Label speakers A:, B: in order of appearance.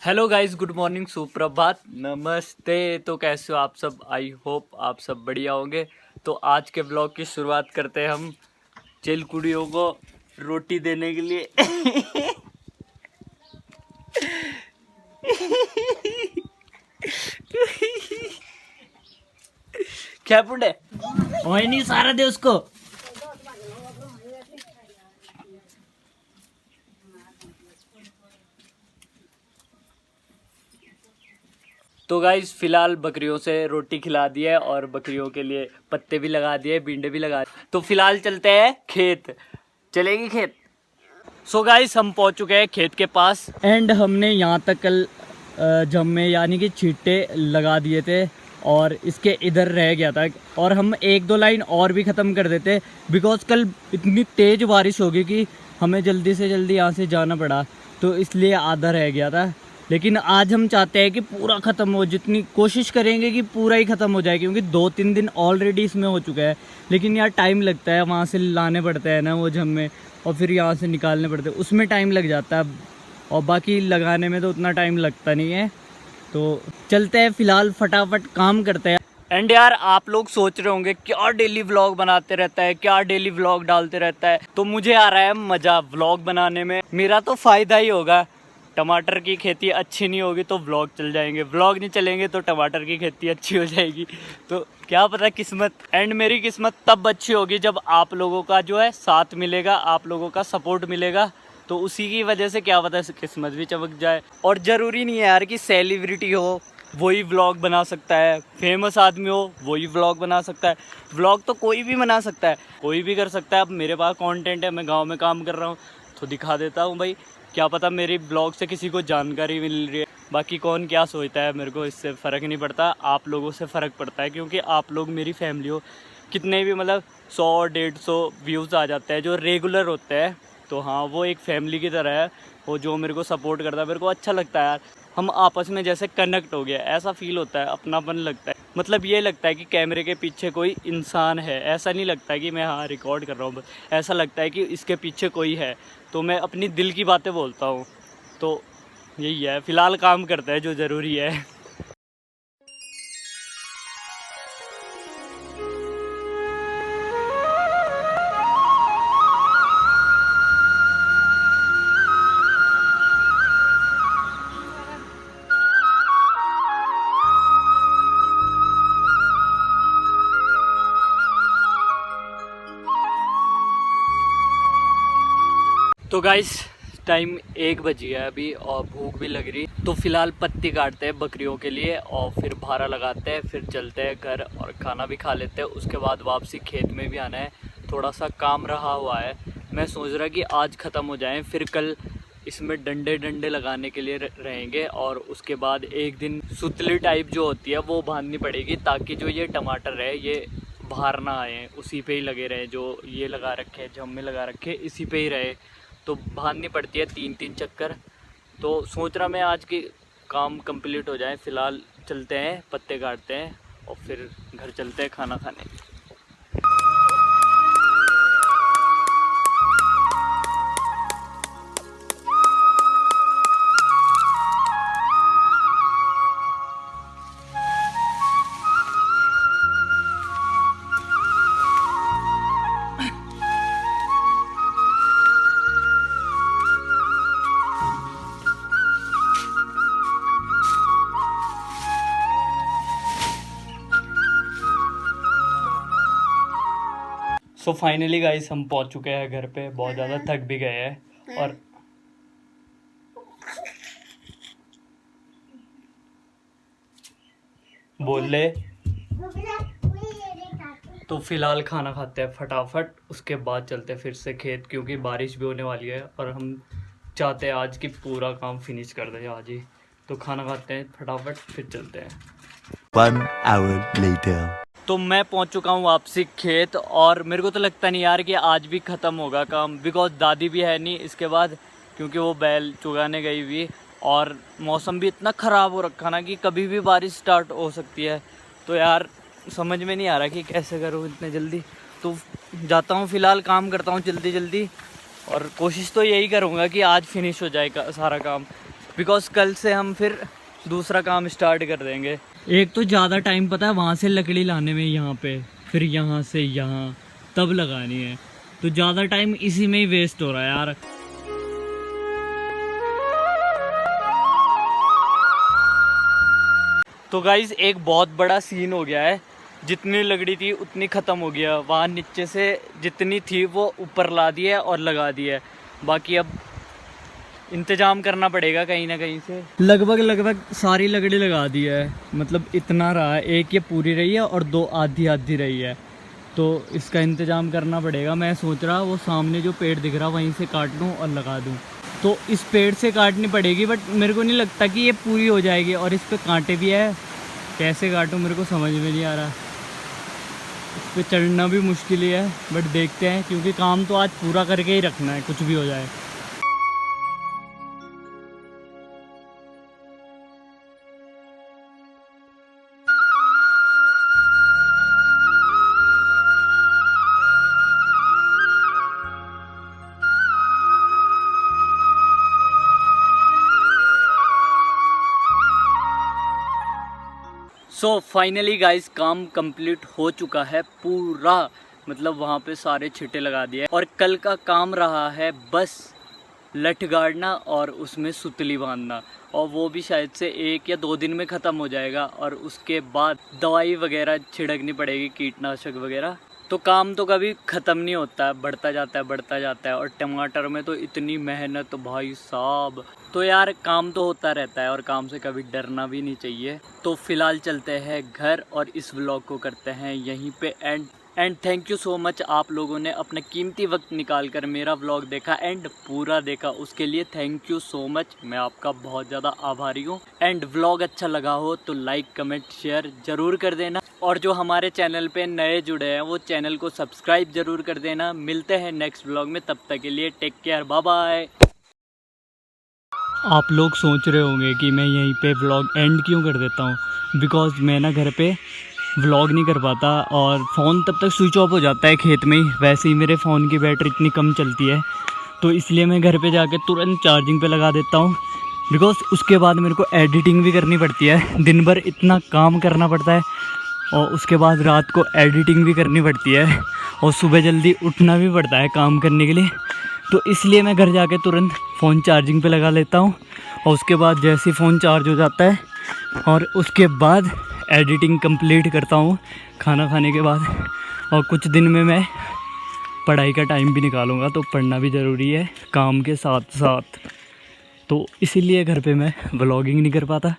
A: Hello guys, good morning, सुप्रभात, नमस्ते। तो कैसे हो आप सब? आई होप आप सब बढ़िया होंगे। तो आज के ब्लॉग की शुरुआत करते हैं हम चिलकुड़ियों को रोटी देने के लिए। क्या पुंडे वही नहीं सारा दे उसको। तो गाइस फिलहाल बकरियों से रोटी खिला दी है और बकरियों के लिए पत्ते भी लगा दिए, बींडे भी लगा दिए। तो फिलहाल चलते हैं खेत। चलेगी खेत। सो गाइस हम पहुंच चुके हैं खेत के पास एंड हमने यहाँ तक कल जम्मे यानी कि छींटे लगा दिए थे और इसके इधर रह गया था और हम एक दो लाइन और भी ख़त्म कर देते बिकॉज कल इतनी तेज़ बारिश हो गई कि हमें जल्दी से जल्दी यहाँ से जाना पड़ा, तो इसलिए आधा रह गया था। लेकिन आज हम चाहते हैं कि पूरा ख़त्म हो, जितनी कोशिश करेंगे कि पूरा ही ख़त्म हो जाए, क्योंकि 2-3 दिन ऑलरेडी इसमें हो चुका है। लेकिन यार टाइम लगता है, वहाँ से लाने पड़ते हैं ना वो जम्मे और फिर यहाँ से निकालने पड़ते हैं, उसमें टाइम लग जाता है और बाकी लगाने में तो उतना टाइम लगता नहीं है। तो चलते हैं, फ़िलहाल फटाफट काम करते हैं। एंड यार आप लोग सोच रहे होंगे क्या डेली व्लॉग बनाते रहता है, क्या डेली व्लॉग डालते रहता है। तो मुझे आ रहा है मज़ा व्लॉग बनाने में, मेरा तो फ़ायदा ही होगा। टमाटर की खेती अच्छी नहीं होगी तो व्लॉग चल जाएंगे, व्लॉग नहीं चलेंगे तो टमाटर की खेती अच्छी हो जाएगी। तो क्या पता किस्मत, एंड मेरी किस्मत तब अच्छी होगी जब आप लोगों का जो है साथ मिलेगा, आप लोगों का सपोर्ट मिलेगा। तो उसी की वजह से क्या पता किस्मत भी चमक जाए। और ज़रूरी नहीं है यार कि सेलिब्रिटी हो वही व्लॉग बना सकता है, फेमस आदमी हो वही व्लॉग बना सकता है। व्लॉग तो कोई भी बना सकता है, कोई भी कर सकता है। अब मेरे पास कंटेंट है, मैं गांव में काम कर रहा हूँ तो दिखा देता हूँ भाई, क्या पता मेरी ब्लॉग से किसी को जानकारी मिल रही है। बाकी कौन क्या सोचता है मेरे को इससे फ़र्क नहीं पड़ता, आप लोगों से फ़र्क पड़ता है, क्योंकि आप लोग मेरी फैमिली हो। कितने भी मतलब 100-150 व्यूज़ आ जाते हैं जो रेगुलर होते हैं, तो हाँ वो एक फैमिली की तरह है। वो जो मेरे को सपोर्ट करता है, मेरे को अच्छा लगता है यार। हम आपस में जैसे कनेक्ट हो गया, ऐसा फील होता है, अपनापन लगता है। मतलब ये लगता है कि कैमरे के पीछे कोई इंसान है, ऐसा नहीं लगता है कि मैं हाँ रिकॉर्ड कर रहा हूँ, ऐसा लगता है कि इसके पीछे कोई है। तो मैं अपनी दिल की बातें बोलता हूँ। तो यही है, फ़िलहाल काम करता है जो ज़रूरी है। तो गाइस टाइम 1 बज गया अभी और भूख भी लग रही, तो फिलहाल पत्ती काटते हैं बकरियों के लिए और फिर भारा लगाते हैं, फिर चलते हैं घर और खाना भी खा लेते हैं। उसके बाद वापसी खेत में भी आना है, थोड़ा सा काम रहा हुआ है। मैं सोच रहा कि आज ख़त्म हो जाए, फिर कल इसमें डंडे डंडे लगाने के लिए रहेंगे और उसके बाद एक दिन सुतली टाइप जो होती है वो बांधनी पड़ेगी, ताकि जो ये टमाटर है ये बाहर ना आए, उसी पे ही लगे रहे। जो ये लगा रखे हैं, जम्मे लगा रखे, इसी पे ही रहे। तो बांधनी पड़ती है 3-3 चक्कर। तो सोच रहा मैं आज की काम कंप्लीट हो जाए। फ़िलहाल चलते हैं, पत्ते काटते हैं और फिर घर चलते हैं खाना खाने। सो फाइनली गाइस हम पहुंच चुके हैं घर पे, बहुत ज़्यादा थक भी गए हैं। और बोल ले। तो फिलहाल खाना खाते हैं फटाफट, उसके बाद चलते हैं फिर से खेत, क्योंकि बारिश भी होने वाली है और हम चाहते हैं आज की पूरा काम फिनिश कर दें आज ही। तो खाना खाते हैं फटाफट, फिर चलते हैं।
B: 1 hour later.
A: तो मैं पहुंच चुका हूं वापसी खेत और मेरे को तो लगता नहीं यार कि आज भी ख़त्म होगा काम, बिकॉज दादी भी है नहीं इसके बाद, क्योंकि वो बैल चुगाने गई हुई और मौसम भी इतना ख़राब हो रखा ना कि कभी भी बारिश स्टार्ट हो सकती है। तो यार समझ में नहीं आ रहा कि कैसे करूँ इतने जल्दी। तो जाता हूँ, फ़िलहाल काम करता हूँ जल्दी जल्दी और कोशिश तो यही करूँगा कि आज फिनिश हो जाएगा सारा काम। बिकॉज कल से हम फिर दूसरा काम स्टार्ट कर देंगे। एक तो ज़्यादा टाइम पता है वहाँ से लकड़ी लाने में, यहाँ पे फिर यहाँ से यहाँ तब लगानी है, तो ज़्यादा टाइम इसी में ही वेस्ट हो रहा है यार। तो गाइज एक बहुत बड़ा सीन हो गया है, जितनी लकड़ी थी उतनी ख़त्म हो गया, वहाँ नीचे से जितनी थी वो ऊपर ला दी है और लगा दी है। बाकी अब इंतज़ाम करना पड़ेगा कहीं ना कहीं से। लगभग सारी लकड़ी लगा दी है, मतलब इतना रहा है, एक ये पूरी रही है और 2 आधी आधी रही है, तो इसका इंतज़ाम करना पड़ेगा। मैं सोच रहा वो सामने जो पेड़ दिख रहा वहीं से काट लूँ और लगा दूँ, तो इस पेड़ से काटनी पड़ेगी, बट मेरे को नहीं लगता कि ये पूरी हो जाएगी। और इस पे कांटे भी है, कैसे काटूँ मेरे को समझ में नहीं आ रहा। इस पे चढ़ना भी मुश्किल ही है, बट देखते हैं, क्योंकि काम तो आज पूरा करके ही रखना है, कुछ भी हो जाए। सो फाइनली गाइस काम कंप्लीट हो चुका है पूरा, मतलब वहाँ पे सारे छिटे लगा दिए और कल का काम रहा है बस लठ गाड़ना और उसमें सुतली बांधना, और वो भी शायद से 1 या 2 दिन में ख़त्म हो जाएगा। और उसके बाद दवाई वगैरह छिड़कनी पड़ेगी, कीटनाशक वगैरह। तो काम तो कभी ख़त्म नहीं होता है, बढ़ता जाता है। और टमाटर में तो इतनी मेहनत भाई साहब, तो यार काम तो होता रहता है और काम से कभी डरना भी नहीं चाहिए। तो फिलहाल चलते हैं घर और इस व्लॉग को करते हैं यहीं पे and thank you so much, आप लोगों ने अपना कीमती वक्त निकाल कर मेरा व्लॉग देखा एंड पूरा देखा, उसके लिए थैंक यू सो मच। मैं आपका बहुत ज़्यादा आभारी हूँ। एंड व्लॉग अच्छा लगा हो तो लाइक कमेंट शेयर ज़रूर कर देना, और जो हमारे चैनल पे नए जुड़े हैं वो चैनल को सब्सक्राइब ज़रूर कर देना। मिलते हैं नेक्स्ट व्लॉग में, तब तक के लिए टेक केयर, बाय बाय। आप लोग सोच रहे होंगे कि मैं यहीं पे व्लॉग एंड क्यों कर देता हूँ, बिकॉज़ मैं ना घर पे व्लॉग नहीं कर पाता और फ़ोन तब तक स्विच ऑफ हो जाता है खेत में ही। वैसे ही मेरे फ़ोन की बैटरी इतनी कम चलती है, तो इसलिए मैं घर पे जाके तुरंत चार्जिंग पे लगा देता हूँ, बिकॉज़ उसके बाद मेरे को एडिटिंग भी करनी पड़ती है। दिन भर इतना काम करना पड़ता है और उसके बाद रात को एडिटिंग भी करनी पड़ती है और सुबह जल्दी उठना भी पड़ता है काम करने के लिए। तो इसलिए मैं घर जाके तुरंत फ़ोन चार्जिंग पे लगा लेता हूँ और उसके बाद जैसे ही फ़ोन चार्ज हो जाता है और उसके बाद एडिटिंग कंप्लीट करता हूँ खाना खाने के बाद। और कुछ दिन में मैं पढ़ाई का टाइम भी निकालूंगा, तो पढ़ना भी ज़रूरी है काम के साथ साथ, तो इसीलिए घर पे मैं व्लॉगिंग नहीं कर पाता।